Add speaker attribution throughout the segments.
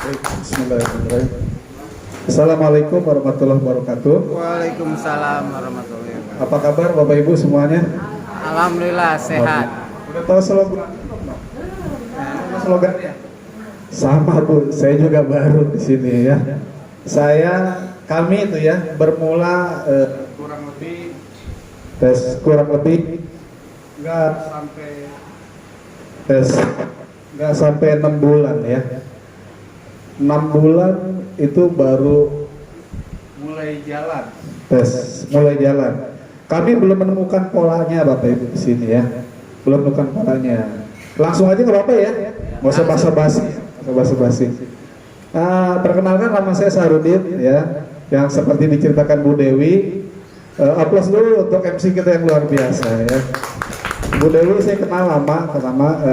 Speaker 1: Bismillahirrahmanirrahim. Assalamualaikum warahmatullahi wabarakatuh.
Speaker 2: Waalaikumsalam warahmatullahi wabarakatuh.
Speaker 1: Apa kabar Bapak Ibu semuanya?
Speaker 2: Alhamdulillah sehat.
Speaker 1: Udah tahu slogannya? Sama Bu, saya juga baru di sini ya. Kami itu ya bermula kurang lebih nggak sampai 6 bulan ya. 6 bulan itu baru mulai jalan. Kami belum menemukan polanya Bapak Ibu di sini ya. Belum menemukan polanya. Langsung aja nggak apa-apa ya. Nggak usah basa-basi. Perkenalkan, nama saya Sahrudin ya. Yang seperti diceritakan Bu Dewi. Aplaus dulu untuk MC kita yang luar biasa ya. Bu Dewi saya kenal lama,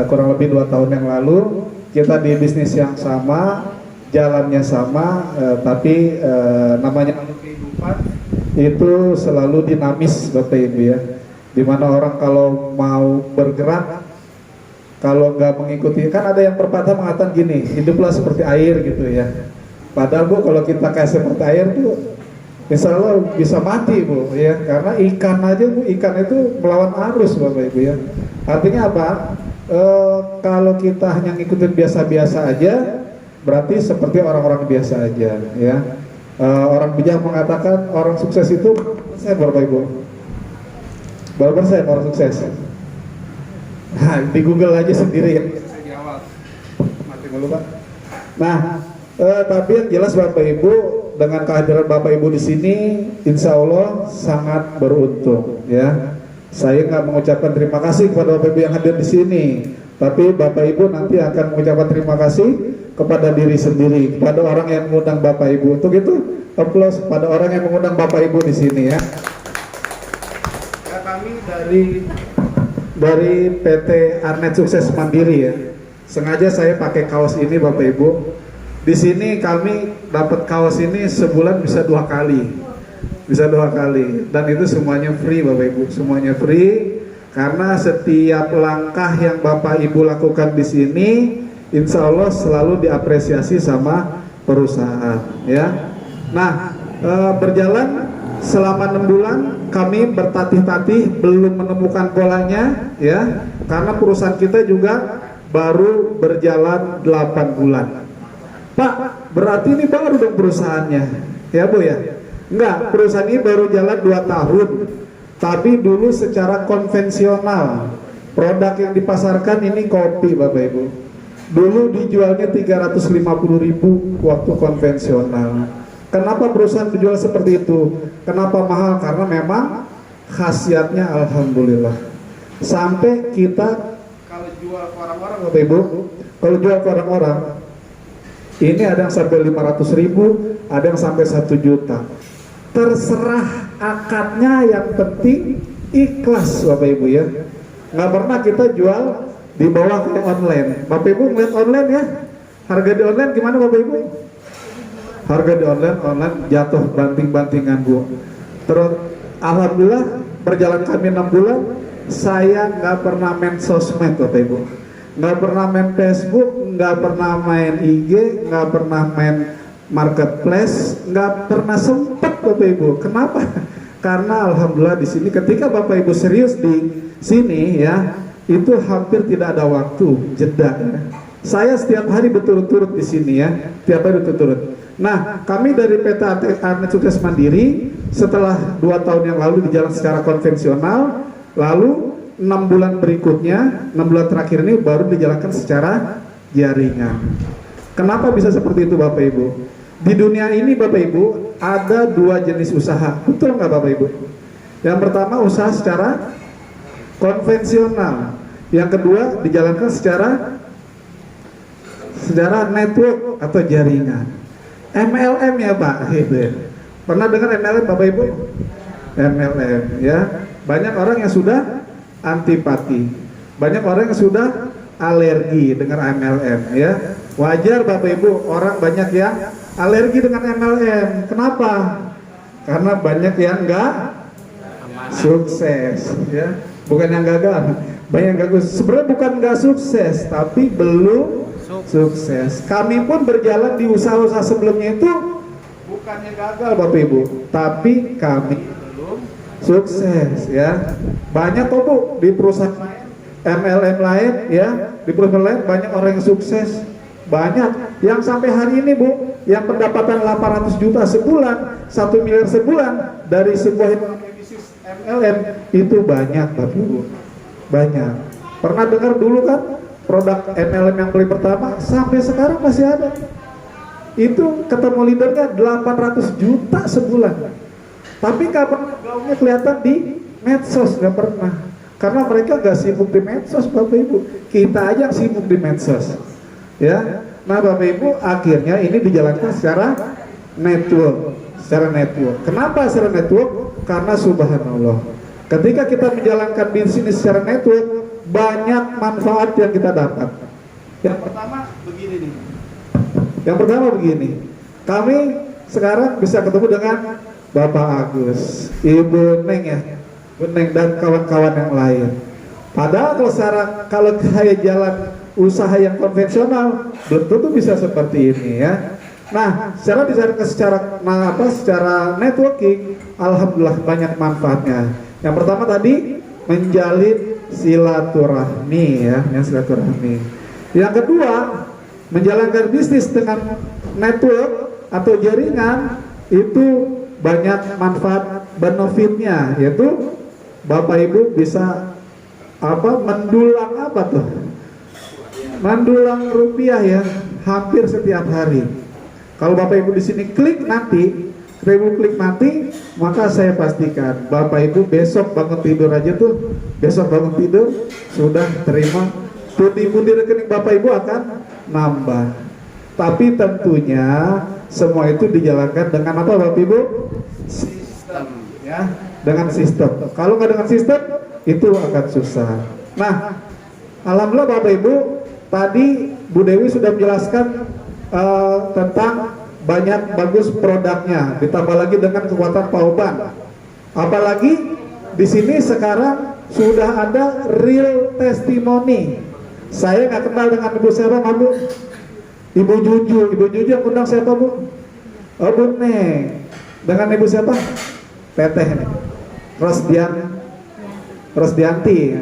Speaker 1: kurang lebih 2 tahun yang lalu. Kita di bisnis yang sama, jalannya sama, tapi namanya kehidupan itu selalu dinamis Bapak Ibu ya. Dimana orang kalau mau bergerak, kalau nggak mengikuti, kan ada yang pepatah mengatakan gini, hiduplah seperti air gitu ya. Padahal Bu, kalau kita kayak seperti air tuh insya Allah bisa mati Bu ya, karena ikan aja Bu, ikan itu melawan arus Bapak Ibu ya. Artinya apa? Kalau kita hanya ngikutin biasa-biasa aja, berarti seperti orang-orang biasa aja ya. Orang bijak mengatakan orang sukses itu berapa Ibu? Berapa persen orang sukses? Nah, di Google aja sendiri ya. Saya jawab. Mati mulu Pak. Nah, tapi yang jelas Bapak Ibu, dengan kehadiran Bapak Ibu di sini, insya Allah sangat beruntung ya. Saya nggak mengucapkan terima kasih kepada Bapak Ibu yang hadir di sini, tapi Bapak Ibu nanti akan mengucapkan terima kasih kepada diri sendiri, kepada orang yang mengundang Bapak Ibu. Untuk itu, aplaus pada orang yang mengundang Bapak Ibu di sini ya. Kami dari PT Arnet Sukses Mandiri ya. Sengaja saya pakai kaos ini Bapak Ibu. Di sini kami dapat kaos ini sebulan bisa 2 kali. Dan itu semuanya free Bapak Ibu, semuanya free. Karena setiap langkah yang Bapak Ibu lakukan di sini, insya Allah selalu diapresiasi sama perusahaan ya. Nah, berjalan selama 6 bulan kami bertatih-tatih belum menemukan polanya ya, karena perusahaan kita juga baru berjalan 8 bulan. Pak, berarti ini baru dong perusahaannya ya Bu ya? Enggak, perusahaan ini baru jalan 2 tahun, tapi dulu secara konvensional. Produk yang dipasarkan ini kopi Bapak Ibu. Dulu dijualnya 350.000 waktu konvensional. Kenapa perusahaan dijual seperti itu? Kenapa mahal? Karena memang khasiatnya alhamdulillah. Sampai kita kalau jual ke orang-orang Bapak Ibu, kalau jual ke orang-orang, ini ada yang sampai 500.000, ada yang sampai 1 juta. Terserah akadnya, yang penting ikhlas Bapak Ibu ya. Nggak pernah kita jual di bawah kayak online. Bapak Ibu ngeliat online ya, harga di online gimana Bapak Ibu? Harga di online jatuh banting-bantingan Bu. Terus alhamdulillah berjalan kami 6 bulan, saya nggak pernah main sosmed Bapak Ibu, nggak pernah main Facebook, nggak pernah main IG, nggak pernah main marketplace, nggak pernah sempat Bapak Ibu. Kenapa? Karena alhamdulillah di sini ketika Bapak Ibu serius di sini ya, itu hampir tidak ada waktu jeda ya. Saya setiap hari berturut-turut di sini ya, tiap hari berturut-turut. Nah, kami dari PT Arnet Sukses Mandiri setelah 2 tahun yang lalu di jalan secara konvensional, lalu 6 bulan berikutnya, 6 bulan terakhir ini baru dijalankan secara jaringan. Kenapa bisa seperti itu Bapak Ibu? Di dunia ini Bapak Ibu ada 2 jenis usaha, betul nggak Bapak Ibu? Yang pertama usaha secara konvensional, yang kedua dijalankan secara network atau jaringan. MLM ya Pak, gitu ya. Pernah dengar MLM Bapak Ibu? MLM ya. Banyak orang yang sudah antipati, banyak orang yang sudah alergi dengan MLM ya. Wajar Bapak Ibu, orang banyak yang alergi dengan MLM. Kenapa? Karena banyak yang enggak sukses ya. Bukan yang gagal, banyak yang gagal. Sebenarnya bukan enggak sukses, tapi belum sukses. Kami pun berjalan di usaha-usaha sebelumnya itu bukannya gagal Bapak Ibu, tapi kami belum sukses ya. Banyak kok Bu di perusahaan MLM lain ya, di perusahaan lain banyak orang yang sukses. Banyak yang sampai hari ini Bu, yang pendapatan 800 juta sebulan, 1 miliar sebulan dari sebuah bisnis MLM itu banyak Bapak Ibu. Banyak. Pernah dengar dulu kan produk MLM yang paling pertama sampai sekarang masih ada. Itu ketemu leadernya 800 juta sebulan. Tapi kapan gaungnya kelihatan di medsos? Gak pernah. Karena mereka gak sibuk di medsos Bapak Ibu. Kita aja yang sibuk di medsos. Ya. Nah Bapak Ibu akhirnya ini dijalankan secara network. Secara network. Kenapa secara network? Karena subhanallah, ketika kita menjalankan bisnis secara network, banyak manfaat yang kita dapat. Yang pertama begini nih. Yang pertama begini. Kami sekarang bisa ketemu dengan Bapak Agus, Ibu Neng ya, Bu Neng dan kawan-kawan yang lain. Padahal kalau kayak jalan usaha yang konvensional, belum tentu bisa seperti ini ya. Nah, secara networking, alhamdulillah banyak manfaatnya. Yang pertama tadi menjalin silaturahmi ya, silaturahmi. Yang kedua, menjalankan bisnis dengan network atau jaringan itu banyak manfaat benefitnya, yaitu Bapak Ibu bisa mendulang mendulang rupiah ya hampir setiap hari. Kalau Bapak Ibu di sini klik nanti, maka saya pastikan Bapak Ibu besok bangun tidur aja tuh, sudah terima pundi-pundi rekening Bapak Ibu akan nambah. Tapi tentunya semua itu dijalankan dengan apa Bapak Ibu? Sistem ya, dengan sistem. Kalau nggak dengan sistem itu akan susah. Nah, alhamdulillah Bapak Ibu, tadi Bu Dewi sudah menjelaskan tentang banyak bagus produknya, ditambah lagi dengan kekuatan Pauban. Apalagi di sini sekarang sudah ada real testimoni. Saya nggak kenal dengan Ibu siapa, Bu? Ibu Juju yang undang siapa Bu? Oh Bu Neng. Dengan Ibu siapa? Teteh nih. Rosdianti.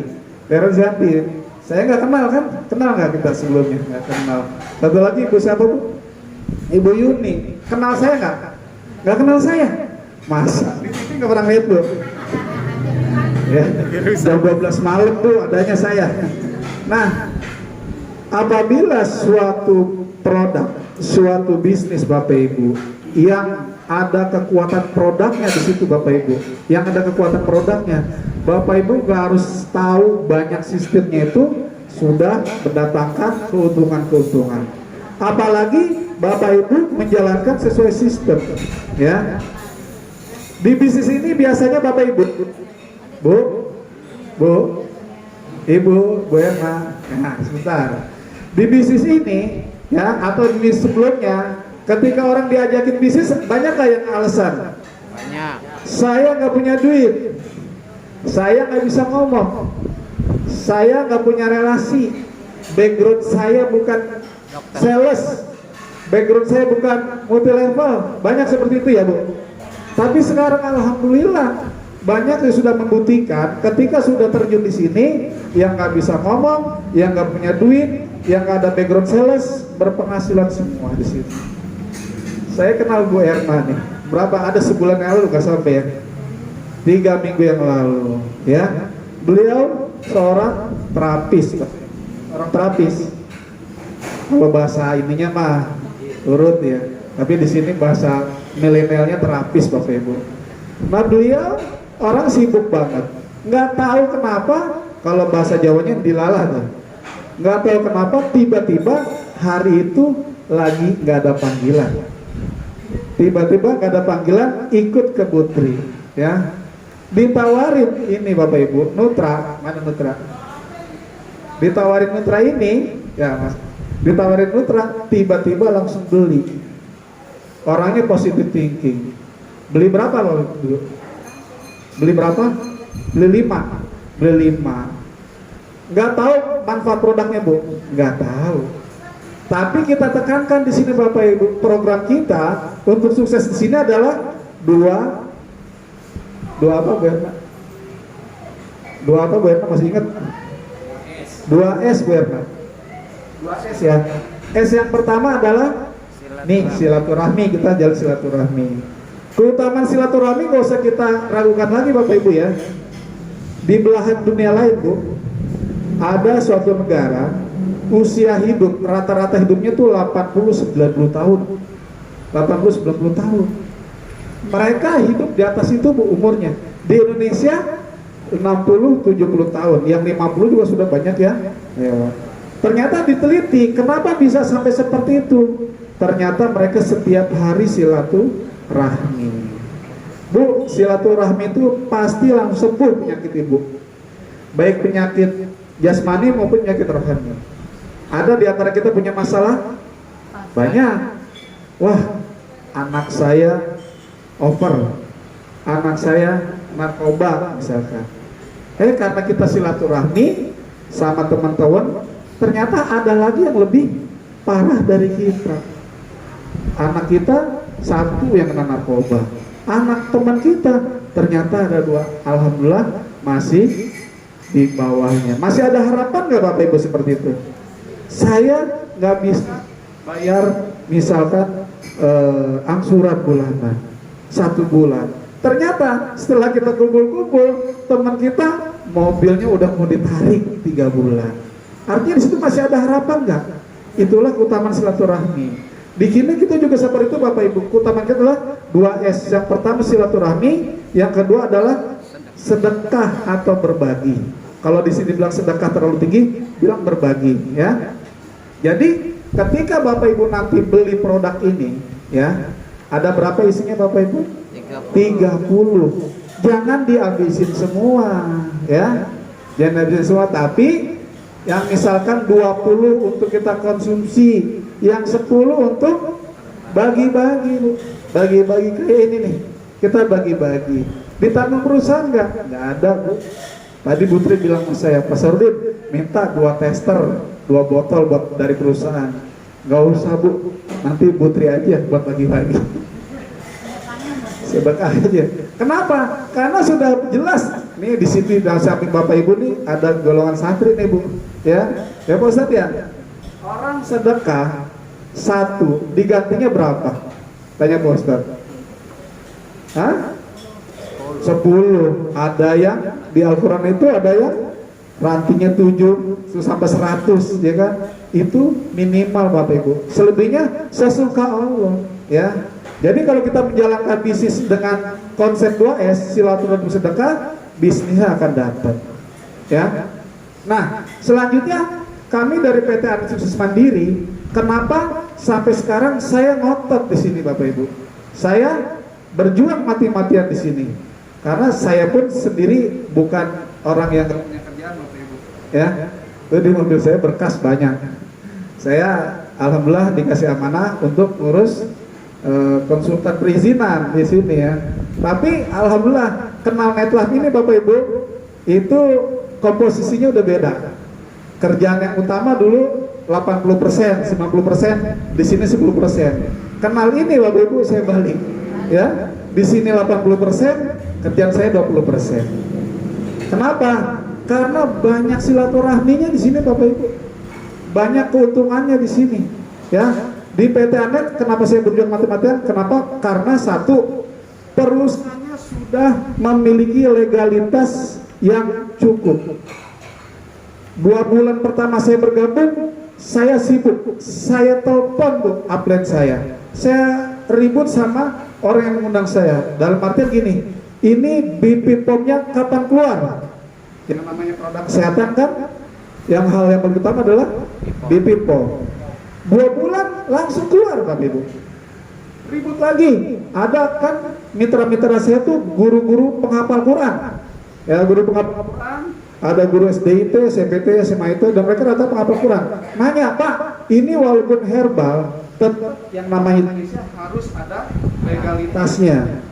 Speaker 1: Saya nggak kenal kan? Kenal nggak kita sebelumnya? Nggak kenal. Satu lagi Ibu siapa Bu? Ibu Yuni. Kenal saya nggak? Nggak kenal saya. Masa? Di TV nggak pernah lihat Bu? Ya. Jam 12 malam Bu adanya saya. Nah, apabila suatu produk, suatu bisnis Bapak Ibu yang ada kekuatan produknya di situ Bapak Ibu, yang ada kekuatan produknya, Bapak Ibu gak harus tahu banyak sistemnya, itu sudah mendatangkan keuntungan-keuntungan. Apalagi Bapak Ibu menjalankan sesuai sistem, ya. Di bisnis ini biasanya Bapak Ibu, Bu Emma, nah sebentar. Di bisnis ini, ya, atau di bisnis sebelumnya, ketika orang diajakin bisnis, banyak yang alasan?
Speaker 2: Banyak.
Speaker 1: Saya nggak punya duit, saya nggak bisa ngomong, saya nggak punya relasi, background saya bukan sales, background saya bukan multi level, banyak seperti itu ya Bu. Tapi sekarang alhamdulillah banyak yang sudah membuktikan ketika sudah terjun di sini, yang nggak bisa ngomong, yang nggak punya duit, yang nggak ada background sales, berpenghasilan semua di sini. Saya kenal Bu Erna nih, berapa ada sebulan yang lalu, nggak sampai ya, 3 minggu yang lalu, ya. Beliau seorang terapis, orang terapis. Kalau bahasa ininya mah urut ya, tapi di sini bahasa milenialnya terapis Bapak Ibu. Nah beliau orang sibuk banget, nggak tahu kenapa, kalau bahasa Jawanya dilalah tuh, nggak tahu kenapa tiba-tiba hari itu lagi nggak ada panggilan, ikut ke Putri, ya, ditawarin ini Bapak Ibu, Nutra, mana Nutra? Ditawarin Nutra ini, ya Mas, ditawarin Nutra, tiba-tiba langsung beli. Orangnya positive thinking. Beli berapa loh dulu? Beli berapa? Beli 5. Nggak tahu manfaat produknya Bu, nggak tahu. Tapi kita tekankan di sini Bapak Ibu, program kita untuk sukses di sini adalah dua apa Bu Erna? Dua apa Bu Erna, masih ingat? 2S Bu Erna. 2S ya. S yang pertama adalah nih silaturahmi, kita jalan silaturahmi. Keutamaan silaturahmi gak usah kita ragukan lagi Bapak Ibu ya. Di belahan dunia lain Bu, ada suatu negara usia hidup rata-rata hidupnya tuh 80-90 tahun. 80-90 tahun. Mereka hidup di atas itu Bu umurnya. Di Indonesia 60-70 tahun. Yang 50 juga sudah banyak ya. Ternyata diteliti kenapa bisa sampai seperti itu. Ternyata mereka setiap hari silaturahmi. Bu, silaturahmi itu pasti langsung sembuh penyakit Ibu. Baik penyakit jasmani maupun penyakit rohani. Ada di antara kita punya masalah? Banyak. Wah, anak saya over, anak saya narkoba misalkan. Karena kita silaturahmi sama teman-teman, ternyata ada lagi yang lebih parah dari kita. Anak kita satu yang kena narkoba, anak teman kita ternyata ada 2. Alhamdulillah masih di bawahnya. Masih ada harapan nggak Bapak Ibu seperti itu? Saya nggak bisa bayar misalkan angsuran bulanan 1 bulan. Ternyata setelah kita kumpul-kumpul, teman kita mobilnya udah mau ditarik 3 bulan. Artinya di situ masih ada harapan nggak? Itulah keutamaan silaturahmi. Di sini kita juga seperti itu Bapak Ibu. Keutamaan kita adalah 2S. Yang pertama silaturahmi, yang kedua adalah sedekah atau berbagi. Kalau di sini bilang sedekah terlalu tinggi, bilang berbagi ya. Jadi ketika Bapak Ibu nanti beli produk ini ya, ada berapa isinya Bapak Ibu? 30. Jangan dihabisin semua ya. Jangan dihabisin semua, tapi yang misalkan 20 untuk kita konsumsi, yang 10 untuk bagi-bagi. Bagi-bagi kayak ini nih. Kita bagi-bagi. Ditanggung perusahaan nggak? Nggak ada Bu. Tadi Bu Tri bilang sama saya, Pak Sardin minta 2 tester, 2 botol buat dari perusahaan. Nggak usah Bu, nanti Bu Tri aja buat bagi-bagi. Sedekah aja. Kenapa? Karena sudah jelas. Nih di sini dalam samping Bapak Ibu nih ada golongan santri nih Bu. Ya Pak Ustadz ya. Orang sedekah 1 digantinya berapa? Tanya Pak Ustadz. Hah? 10. Ada yang di Al-Quran itu ada yang rantingnya 7 sampai 100 ya kan? Itu minimal Bapak Ibu. Selebihnya sesuka Allah ya. Jadi kalau kita menjalankan bisnis dengan konsep 2S, silaturahmi sedekah, bisnisnya akan dapat. Ya. Nah, selanjutnya kami dari PT Anet Sukses Mandiri, kenapa sampai sekarang saya ngotot di sini Bapak Ibu? Saya berjuang mati-matian di sini. Karena saya pun sendiri bukan orang yang punya kerjaan Bapak Ibu. Ya. Di mobil saya berkas banyak. Saya alhamdulillah dikasih amanah untuk ngurus konsultan perizinan di sini ya. Tapi alhamdulillah kenal Netlife ini Bapak Ibu itu komposisinya udah beda. Kerjaan yang utama dulu 80%, 50%, di sini 10%. Kenal ini Bapak Ibu saya balik ya. Di sini 80%, kerjaan saya 20%. Kenapa? Karena banyak silaturahminya di sini Bapak Ibu. Banyak keuntungannya di sini ya. Di PT Anet, kenapa saya berjuang mati-matian? Kenapa? Karena 1, perusahaannya sudah memiliki legalitas yang cukup. 2 bulan pertama saya bergabung, saya sibuk, saya telepon Bu upline saya ribut sama orang yang mengundang saya. Dalam artian gini, ini BP POM-nya kapan keluar? Yang namanya produk kesehatan kan? Yang hal yang paling utama adalah BP POM. 2 bulan langsung keluar Bapak Ibu. Ribut lagi. Ada kan mitra-mitra saya tuh guru-guru penghafal Quran. Ya, guru penghafal Quran, ada guru SDIT, SMPT, SMA itu, dan mereka rata penghafal Quran. Nanya, Pak, ini walaupun herbal, tetap yang namanya Indonesia harus ada legalitasnya.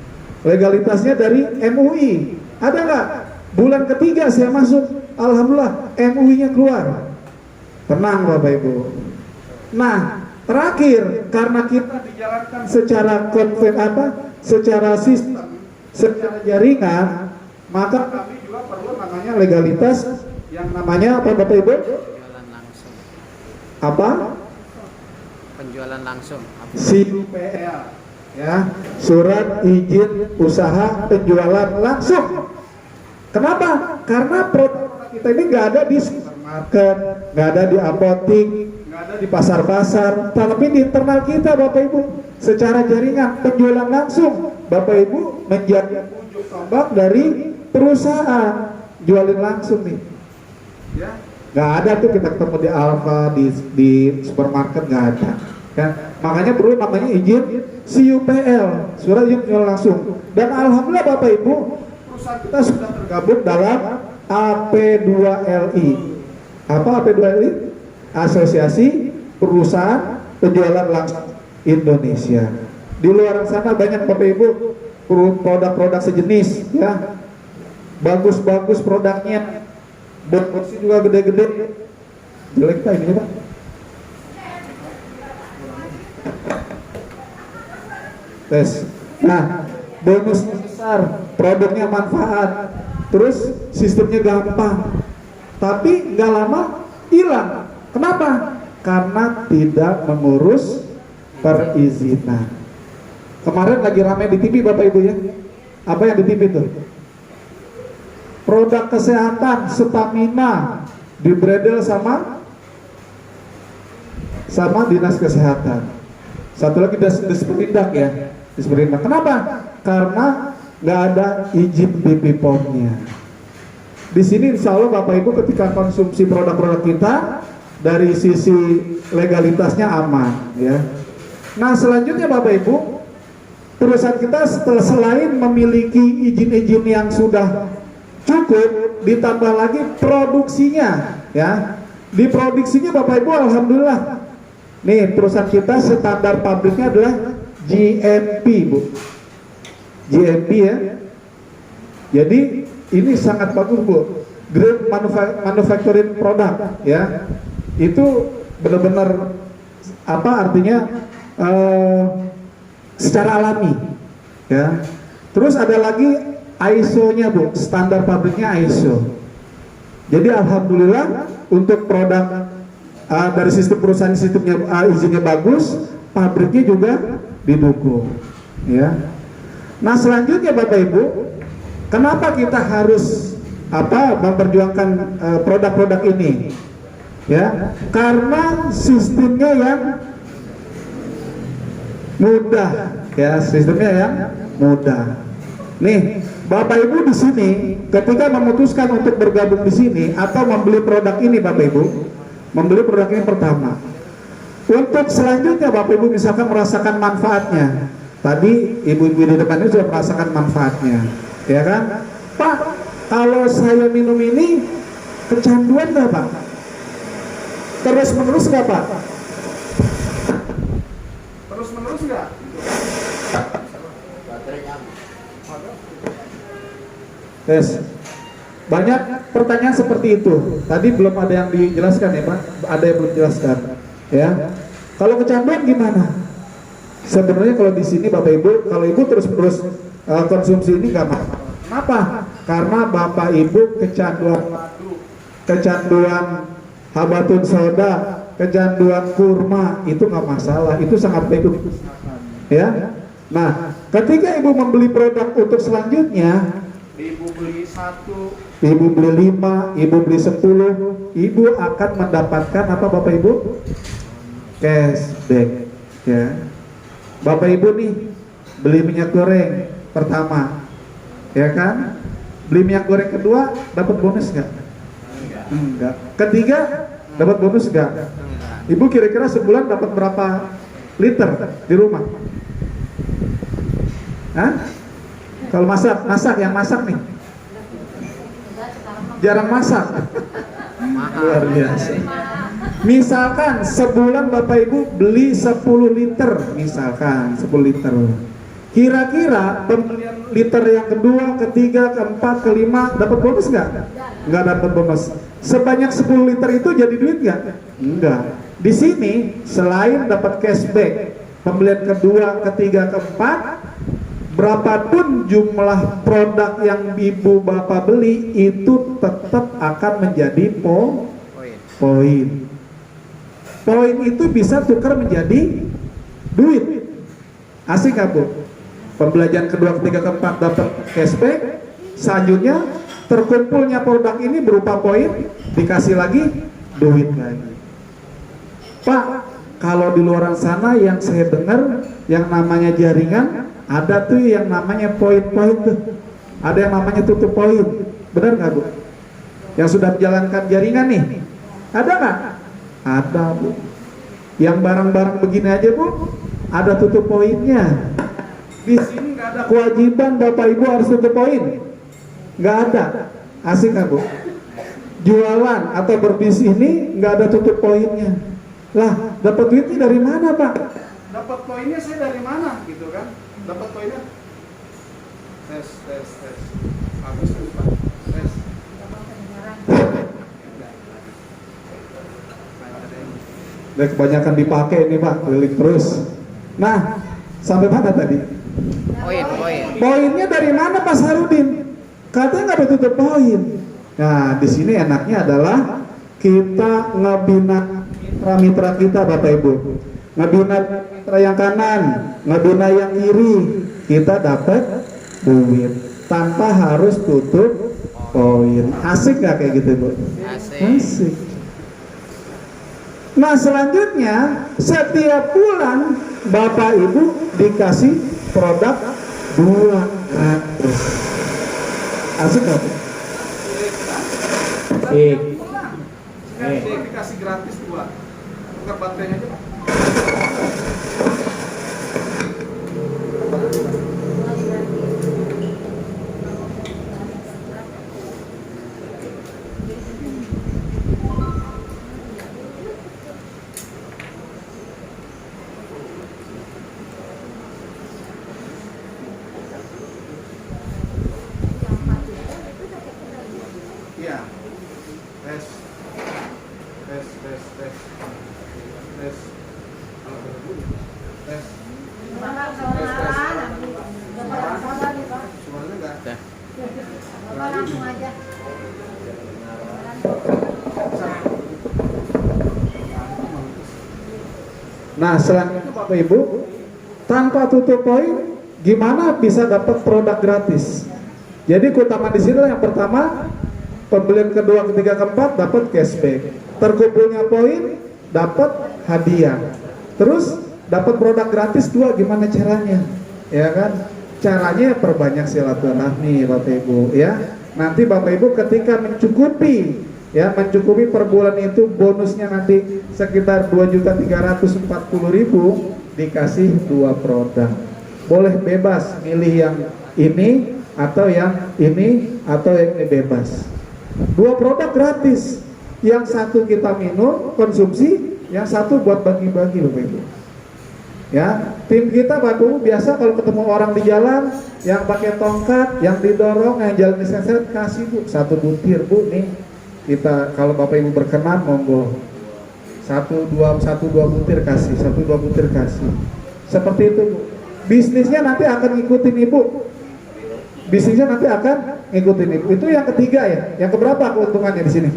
Speaker 1: Legalitasnya dari MUI. Ada nggak? Bulan ketiga saya masuk, alhamdulillah MUI-nya keluar. Tenang Bapak Ibu. Nah, terakhir karena kita dijalankan secara sistem, secara jaringan, maka kami juga perlu namanya legalitas yang namanya apa Bapak Ibu?
Speaker 2: Penjualan langsung.
Speaker 1: Apa?
Speaker 2: Penjualan langsung.
Speaker 1: SIUPL, ya, surat izin usaha penjualan langsung. Kenapa? Karena produk kita ini nggak ada di supermarket, nggak ada di apotik, nggak ada di pasar-pasar, tapi di internal kita Bapak Ibu secara jaringan penjualan langsung. Bapak Ibu menjadi ujung tombak dari perusahaan jualin langsung nih. Ya, nggak ada tuh kita ketemu di Alfa, di supermarket nggak ada. Kan? Makanya perlu namanya izin SIUPL, surat izin penjualan langsung. Dan alhamdulillah Bapak Ibu, perusahaan kita sudah tergabung dalam AP2LI. Apa AP2LI? Asosiasi Perusahaan Penjualan Langsung Indonesia. Di luar sana banyak Bapak Ibu produk-produk sejenis, ya, bagus-bagus produknya, bonusnya juga gede-gede. Jelek Pak ini Pak. Tes. Nah, bonusnya besar, produknya manfaat, terus sistemnya gampang, tapi nggak lama hilang. Kenapa? Karena tidak mengurus perizinan. Kemarin lagi ramai di TV Bapak Ibu ya. Apa yang di TV itu? Produk kesehatan Stamina dibredel sama Dinas Kesehatan. Satu lagi Disperindak ya. Disperindak. Kenapa? Karena nggak ada izin BPOM-nya. Di sini insya Allah Bapak Ibu ketika konsumsi produk-produk kita dari sisi legalitasnya aman ya. Nah selanjutnya Bapak Ibu, perusahaan kita selain memiliki izin-izin yang sudah cukup, ditambah lagi produksinya ya. Di produksinya Bapak Ibu alhamdulillah nih perusahaan kita standar pabriknya adalah GMP Bu, GMP ya. Jadi ini sangat bagus Bu, grade manufacturing product ya. Itu benar-benar apa artinya secara alami ya. Terus ada lagi ISO-nya Bu, standar pabriknya ISO. Jadi alhamdulillah untuk produk dari sistem perusahaan sistemnya izinnya bagus, pabriknya juga didukung ya. Nah selanjutnya Bapak Ibu, kenapa kita harus memperjuangkan produk-produk ini ya? Karena sistemnya yang mudah ya, sistemnya yang mudah. Nih Bapak Ibu di sini ketika memutuskan untuk bergabung di sini atau membeli produk ini Bapak Ibu, membeli produk ini pertama. Untuk selanjutnya Bapak Ibu misalkan merasakan manfaatnya. Tadi ibu-ibu di depan ini sudah merasakan manfaatnya, ya kan? Pak, kalau saya minum ini kecanduan nggak Pak? Terus menerus nggak Pak? Terus menerus nggak? Tes. Banyak pertanyaan seperti itu. Tadi belum ada yang dijelaskan ya Pak. Ada yang belum dijelaskan. Ya. Kalau kecanduan gimana? Sebenarnya kalau di sini Bapak Ibu, kalau Ibu terus-menerus konsumsi ini nggak apa-apa. Kenapa? Karena Bapak Ibu kecanduan madu, kecanduan habatun soda, kecanduan kurma itu nggak masalah. Itu sangat baik untuk ya. Nah, ketika Ibu membeli produk untuk selanjutnya, Ibu beli 1, Ibu beli 5, Ibu beli 10, Ibu akan mendapatkan apa Bapak Ibu? Cashback ya. Bapak Ibu nih beli minyak goreng pertama ya kan, beli minyak goreng kedua dapat bonus nggak? Enggak. Ketiga dapat bonus nggak? Ibu kira-kira sebulan dapat berapa liter di rumah? Hah? Kalau masak yang masak nih jarang masak. Luar biasa. Misalkan sebulan Bapak Ibu beli 10 liter, misalkan 10 liter. Kira-kira pembelian liter yang kedua, ketiga, keempat, kelima dapat bonus nggak? Nggak dapat bonus. Sebanyak 10 liter itu jadi duit nggak? Enggak. Di sini selain dapat cashback pembelian kedua, ketiga, keempat, berapapun jumlah produk yang ibu bapak beli itu tetap akan menjadi poin. Poin itu bisa tukar menjadi duit. Asik nggak bu? Pembelajaran kedua, ketiga, keempat dapat cashback. Selanjutnya terkumpulnya produk ini berupa poin, dikasih lagi duit lagi. Pak, kalau di luar sana yang saya dengar yang namanya jaringan ada tuh yang namanya poin-poin tuh. Ada yang namanya tutup poin. Benar nggak bu? Yang sudah menjalankan jaringan nih, ada nggak? Ada bu. Yang barang-barang begini aja bu, ada tutup poinnya. Di sini nggak ada kewajiban bapak ibu harus tutup poin. Nggak ada. Asik nggak bu? Jualan atau berbisnis ini nggak ada tutup poinnya. Lah, dapat duitnya dari mana pak? Dapat poinnya saya dari mana gitu kan? Dapat poinnya? Tes. Bagus tuh pak. Tes. Udah kebanyakan dipakai ini pak, keliling terus. Nah, sampai mana tadi?
Speaker 2: Poin.
Speaker 1: Poinnya dari mana Pak Sarudin? Katanya nggak ada tutup poin. Nah, di sini enaknya adalah kita ngebina mitra-mitra kita Bapak Ibu. Ngebina mitra yang kanan, ngebina yang kiri, kita dapat duit tanpa harus tutup poin. Asik nggak kayak gitu Bu? Asik. Nah selanjutnya setiap bulan Bapak Ibu dikasih produk 200. Asik nggak? Dikasih gratis 2. Tukar baterainya aja Pak. Iya. Tes. Suaranya enggak?
Speaker 3: Langsung aja.
Speaker 1: Nah selanjutnya Bapak Ibu, tanpa tutup poin gimana bisa dapat produk gratis? Jadi keutamaan di sini yang pertama, pembelian kedua, ketiga, keempat dapat cashback. Terkumpulnya poin dapat hadiah. Terus dapat produk gratis 2, gimana caranya? Ya kan? Caranya perbanyak silaturahmi Bapak Ibu ya. Nanti Bapak Ibu ketika mencukupi per bulan itu bonusnya nanti sekitar 2.340.000 dikasih 2 produk. Boleh bebas milih yang ini atau yang ini atau yang ini bebas. 2 produk gratis. Yang satu kita minum konsumsi, yang satu buat bagi-bagi Bapak Ibu. Ya, tim kita Bapak Ibu biasa kalau ketemu orang di jalan yang pakai tongkat, yang didorong, yang jalan diseret, kasih Bu 1 butir Bu nih. Kita kalau Bapak Ibu berkenan monggo 1-2 butir kasih, 1-2 butir kasih. Seperti itu Bu. Bisnisnya nanti akan ngikutin Ibu. Bisnisnya nanti akan ngikutin Ibu. Itu yang ketiga ya. Yang keberapa keuntungannya di sini?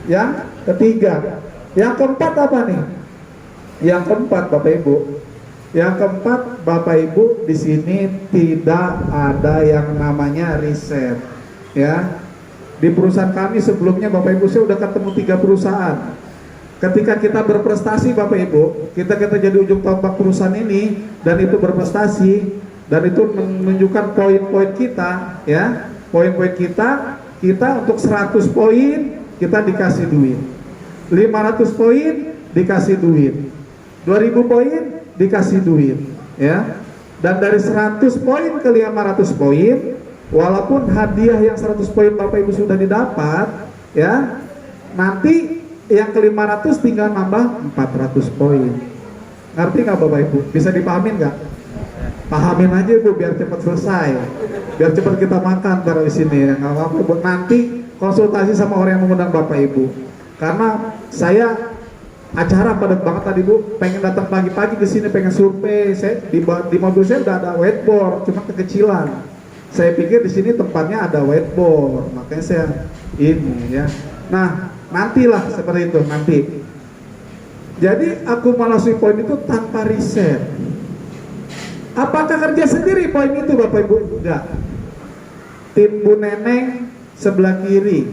Speaker 1: Yang ketiga. Yang keempat apa nih? Yang keempat Bapak Ibu. Yang keempat Bapak Ibu di sini tidak ada yang namanya riset. Ya. Di perusahaan kami sebelumnya Bapak Ibu saya udah ketemu 3 perusahaan. Ketika kita berprestasi Bapak Ibu, kita jadi ujung tombak perusahaan ini dan itu berprestasi dan itu menunjukkan poin-poin kita ya. Poin-poin kita untuk 100 poin kita dikasih duit. 500 poin dikasih duit. 2000 poin dikasih duit ya. Dan dari 100 poin ke 500 poin, walaupun hadiah yang 100 poin Bapak Ibu sudah didapat ya, nanti yang ke 500 tinggal nambah 400 poin. Ngerti nggak Bapak Ibu? Bisa dipahamin nggak? Pahamin aja Bu biar cepat selesai, biar cepat kita makan taruh di sini ya. Nggak apa-apa Bu. Nanti konsultasi sama orang yang mengundang Bapak Ibu, karena saya acara padat banget tadi Bu, pengen datang pagi-pagi ke sini pengen survei. Saya di mobil saya udah ada whiteboard, cuma kekecilan. Saya pikir di sini tempatnya ada whiteboard, makanya saya ini ya. Nah, nantilah seperti itu nanti. Jadi akumulasi poin itu tanpa riset. Apakah kerja sendiri poin itu Bapak Ibu? Enggak. Tim Bu Neneng sebelah kiri,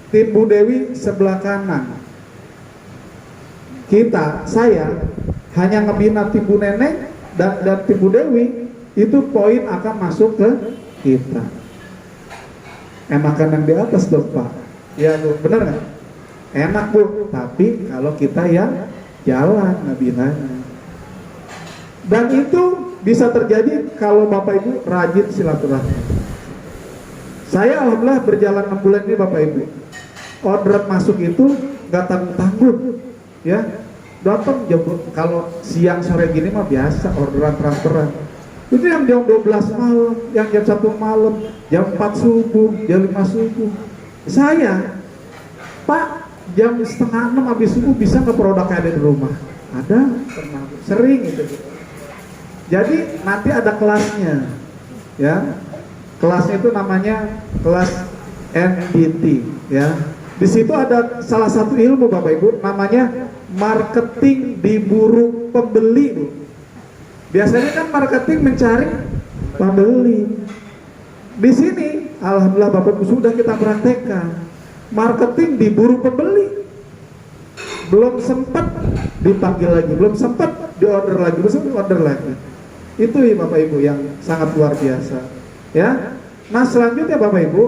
Speaker 1: tim Bu Dewi sebelah kanan. Saya hanya ngebina tim Bu Neneng dan tim Bu Dewi, itu poin akan masuk ke kita. Enakan yang di atas dong Pak. Ya Bu, benar nggak? Enak Bu, tapi kalau kita yang jalan ngebinanya. Dan itu bisa terjadi kalau Bapak Ibu rajin silaturahmi. Saya alhamdulillah berjalan 6 bulan ini Bapak Ibu. Orderan masuk itu nggak tanggung-tanggung, ya. Datang jam, kalau siang sore gini mah biasa orderan transferan. Itu yang jam 12 malam, yang jam 1 malam, jam 4 subuh, jam 5 subuh. Saya, Pak, jam setengah 6 habis subuh bisa nggak produknya ada di rumah? Ada, pernah, sering itu. Jadi nanti ada kelasnya, ya. Kelasnya itu namanya kelas NDT, ya. Di situ ada salah satu ilmu Bapak Ibu, namanya marketing diburu pembeli, Bu. Biasanya kan marketing mencari pembeli. Di sini, alhamdulillah Bapak Ibu sudah kita praktekkan. Marketing diburu pembeli. Belum sempat dipanggil lagi, belum sempat diorder lagi, belum sempat diorder lagi. Itu ya Bapak Ibu yang sangat luar biasa. Ya, nah selanjutnya Bapak Ibu,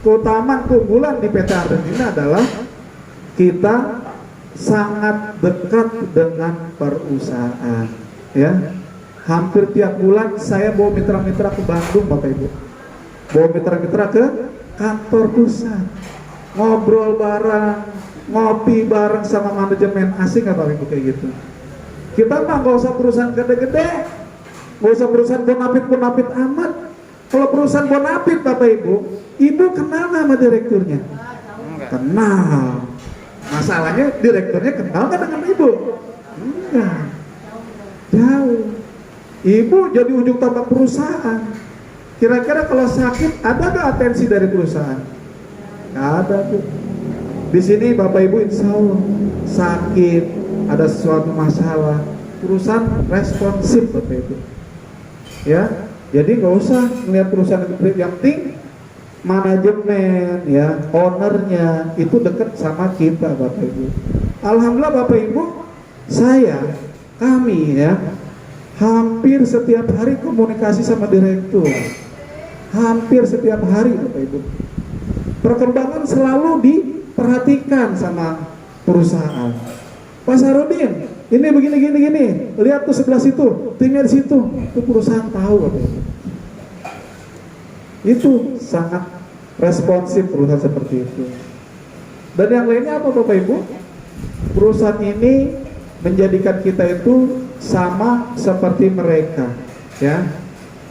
Speaker 1: keutamaan keunggulan di PT Ardent adalah kita sangat dekat dengan perusahaan. Ya, hampir tiap bulan saya bawa mitra-mitra ke Bandung Bapak Ibu, bawa mitra-mitra ke kantor pusat, ngobrol bareng, ngopi bareng sama manajemen. Asing nggak Bapak Ibu kayak gitu? Kita mah nggak usah perusahaan gede-gede, nggak usah perusahaan bonafit amat. Kalau perusahaan bonafit Bapak Ibu, Ibu kenal sama direkturnya? Kenal. Masalahnya direkturnya kenal kan dengan Ibu? Enggak. Jauh. Ibu jadi ujung tombak perusahaan. Kira-kira kalau sakit ada nggak atensi dari perusahaan? Nggak ada Bu. Di sini Bapak Ibu insya Allah sakit, ada sesuatu masalah, perusahaan responsif Bapak Ibu. Ya. Jadi nggak usah melihat perusahaan yang penting manajemen, ya, ownernya itu dekat sama kita Bapak Ibu. Alhamdulillah Bapak Ibu, kami ya, hampir setiap hari komunikasi sama direktur. Hampir setiap hari Bapak Ibu. Perkembangan selalu diperhatikan sama perusahaan. Pak Sarudin, ini begini, lihat tuh sebelah situ, timnya di situ, itu perusahaan tahu Bapak Ibu. Itu sangat responsif perusahaan seperti itu. Dan yang lainnya apa Bapak Ibu? Perusahaan ini menjadikan kita itu sama seperti mereka, ya.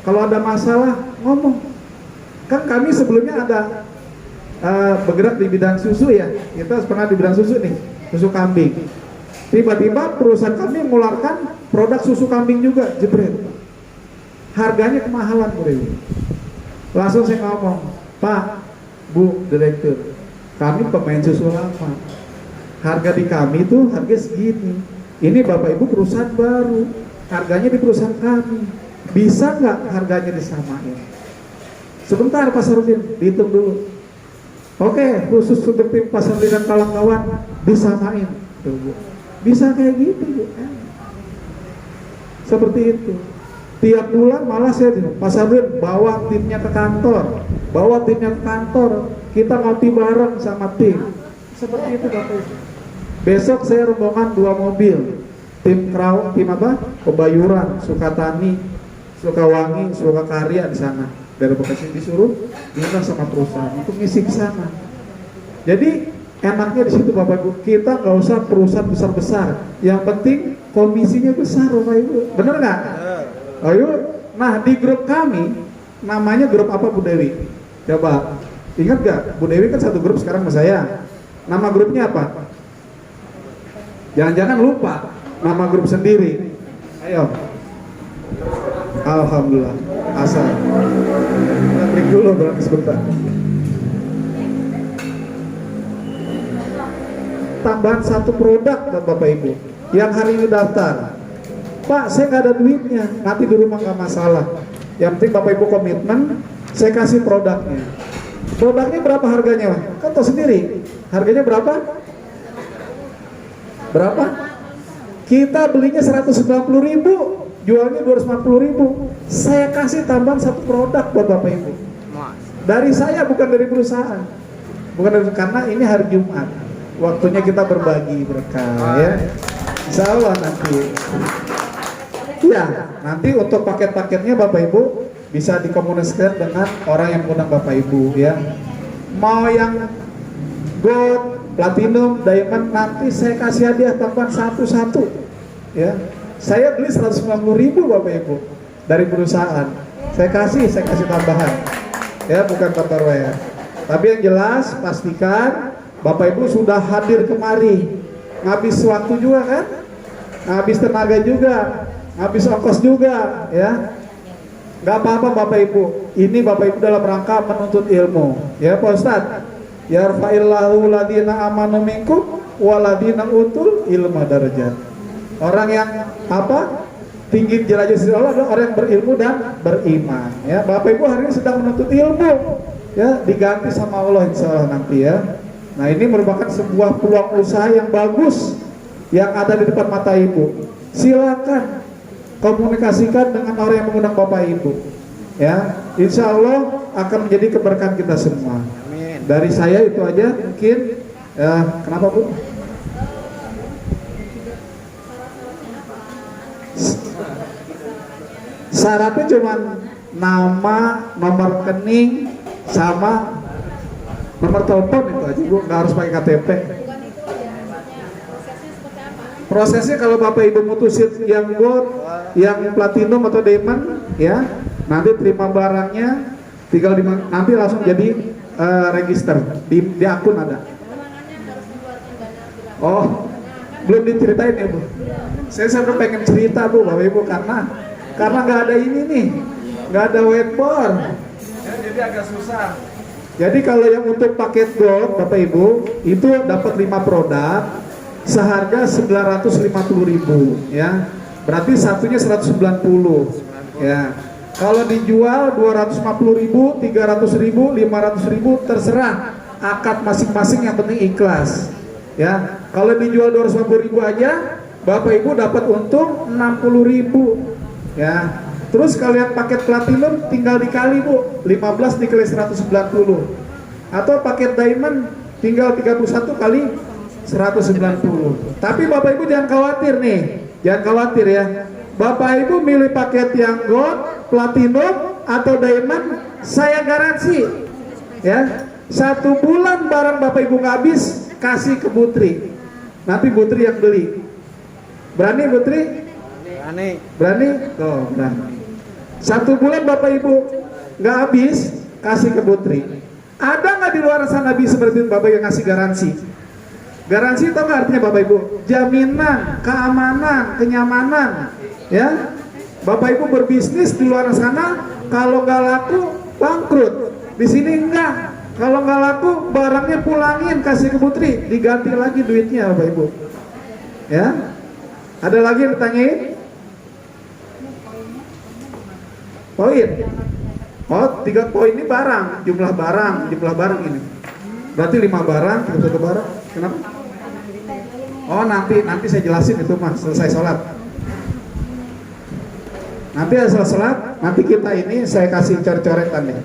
Speaker 1: Kalau ada masalah ngomong. Kan kami sebelumnya ada bergerak di bidang susu ya. Kita pernah di bidang susu nih, susu kambing. Tiba-tiba perusahaan kami mengeluarkan produk susu kambing juga, jebret. Harganya kemahalan Bu Dewi. Langsung saya ngomong, Pak, Bu Direktur, kami pemain susu lama. Harga di kami itu harga segini. Ini Bapak Ibu perusahaan baru, harganya di perusahaan kami. Bisa nggak harganya disamain? Sebentar Pak Sarudin, dihitung dulu. Oke, khusus untuk tim Pak Sarudin dan kawan-kawan disamain. Tuh, Bu. Bisa kayak gitu Bu. Seperti itu. Tiap bulan malah saya Pak Sarudin bawa timnya ke kantor, kita ngopi bareng sama tim. Seperti itu Bapak Ibu. Besok saya rombongan 2 mobil, tim apa? Kebayuran, Sukatani, Sukawangi, Sukakarya di sana. Dari Bekasi disuruh minta sama perusahaan untuk ngisi ke sana. Jadi enaknya di situ Bapak Ibu, kita nggak usah perusahaan besar-besar, yang penting komisinya besar Bapak Ibu. Bener nggak? Ayo, nah di grup kami namanya grup apa Bu Dewi? Coba ingat gak? Bu Dewi kan satu grup sekarang sama saya. Nama grupnya apa? Jangan-jangan lupa nama grup sendiri. Ayo. Alhamdulillah. Asal. Kita klik dulu berarti sebentar. Tambahan satu produk buat Bapak Ibu yang hari ini daftar. Pak, saya nggak ada duitnya. Nanti di rumah nggak masalah. Yang penting Bapak Ibu komitmen, saya kasih produknya. Produknya berapa harganya? Kan tahu sendiri. Harganya berapa? Berapa? Kita belinya 190.000, jualnya 250.000. Saya kasih tambahan satu produk buat Bapak Ibu.
Speaker 2: Mas.
Speaker 1: Dari saya, bukan dari perusahaan. Bukan dari, karena ini hari Jumat. Waktunya kita berbagi berkah ya. Insya Allah nanti. Ya, nanti untuk paket-paketnya Bapak Ibu bisa dikomunikasikan dengan orang yang mengundang Bapak Ibu ya. Mau yang gold, platinum, diamond, nanti saya kasih hadiah tambahan satu-satu ya. Saya beli 190.000 Bapak Ibu dari perusahaan. Saya kasih tambahan ya, bukan Tupperware ya. Tapi yang jelas pastikan Bapak Ibu sudah hadir kemari. Ngabis waktu juga kan, ngabis tenaga juga, ngabis ongkos juga ya. Gak apa-apa Bapak Ibu, ini Bapak Ibu dalam rangka menuntut ilmu ya Pak Ustadz. Yarfa'illahu ladina amanu minkum waladina utul ilma darajat. Orang yang apa? Tinggi derajat sisi Allah adalah orang yang berilmu dan beriman ya. Bapak Ibu hari ini sedang menuntut ilmu ya, diganti sama Allah insya Allah nanti ya. Nah, ini merupakan sebuah peluang usaha yang bagus yang ada di depan mata Ibu. Silakan komunikasikan dengan orang yang mengundang Bapak Ibu ya. Insya Allah akan menjadi keberkahan kita semua.
Speaker 2: Amin.
Speaker 1: Dari saya itu aja mungkin ya. Kenapa Bu? Syaratnya cuma nama, nomor rekening, sama nomor telepon itu aja Bu, nggak harus pakai KTP. Prosesnya kalau Bapak Ibu mutusin yang gold, yang platinum atau diamond ya, nanti terima barangnya, tinggal nanti langsung jadi register di akun ada. Oh, belum diceritain ya Bu. Saya sampai pengen cerita Bu, Bapak Ibu, karena nggak ada ini nih, nggak ada whiteboard ya, jadi agak susah. Jadi kalau yang untuk paket gold Bapak Ibu itu dapat 5 produk seharga 950.000 ya. Berarti satunya 190 ya. Kalau dijual 250.000, 300.000, 500.000 terserah, akad masing-masing, yang penting ikhlas ya. Kalau dijual 250.000 aja Bapak Ibu dapat untung 60.000 ya. Terus kalian paket platinum tinggal dikali Bu, 15 dikali 190. Atau paket diamond tinggal 31 kali 190. Tapi Bapak Ibu jangan khawatir nih, jangan khawatir ya. Bapak Ibu milih paket yang gold, platinum atau diamond, saya garansi ya, 1 bulan barang Bapak Ibu nggak habis, kasih ke Putri. Nanti Putri yang beli. Berani Putri?
Speaker 2: Berani.
Speaker 1: Berani? Oh, berani. 1 bulan Bapak Ibu nggak habis, kasih ke Putri. Ada nggak di luar sana bisa seperti itu Bapak yang ngasih garansi? Garansi itu nggak artinya Bapak Ibu? Jaminan, keamanan, kenyamanan, ya. Bapak Ibu berbisnis di luar sana, kalau nggak laku bangkrut. Di sini enggak. Kalau nggak laku barangnya pulangin, kasih ke Putri, diganti lagi duitnya Bapak Ibu. Ya. Ada lagi yang ditanyain? Poin. Oh, 3 poin ini barang, jumlah barang ini. Berarti 5 barang, 1 barang. Kenapa? Oh, nanti saya jelasin itu Mas, selesai sholat. Nanti selesai sholat, nanti kita ini saya kasih coret-coretan ya.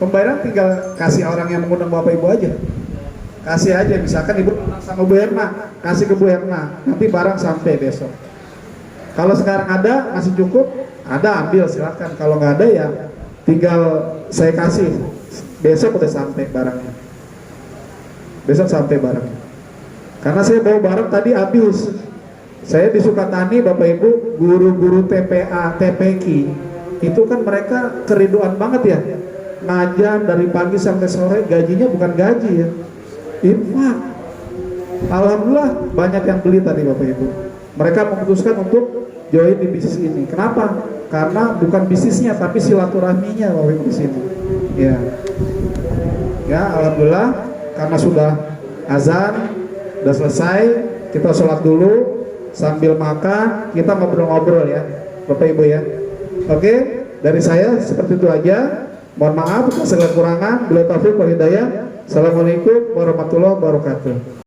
Speaker 1: Pembayaran tinggal kasih orang yang mengundang Bapak Ibu aja. Kasih aja, misalkan Ibu sama Bu Herna, kasih ke Bu Herna. Nanti barang sampai besok. Kalau sekarang ada, masih cukup, ada ambil silakan. Kalau nggak ada ya tinggal saya kasih. Besok udah sampai barangnya. Besok sampai barangnya. Karena saya bawa barang tadi habis. Saya di Sukatani Bapak Ibu, guru-guru TPA, TPQ itu kan mereka keriduan banget ya. Ngajar dari pagi sampai sore, gajinya bukan gaji ya, infak. Alhamdulillah banyak yang beli tadi Bapak Ibu. Mereka memutuskan untuk join di bisnis ini. Kenapa? Karena bukan bisnisnya tapi silaturahminya Bapak Ibu di sini. Ya. Ya, alhamdulillah karena sudah azan, sudah selesai, kita sholat dulu sambil makan, kita ngobrol-ngobrol ya, Bapak Ibu ya. Oke, dari saya seperti itu aja. Mohon maaf segala kekurangan. Bila taufik wal hidayah. Assalamualaikum warahmatullahi wabarakatuh.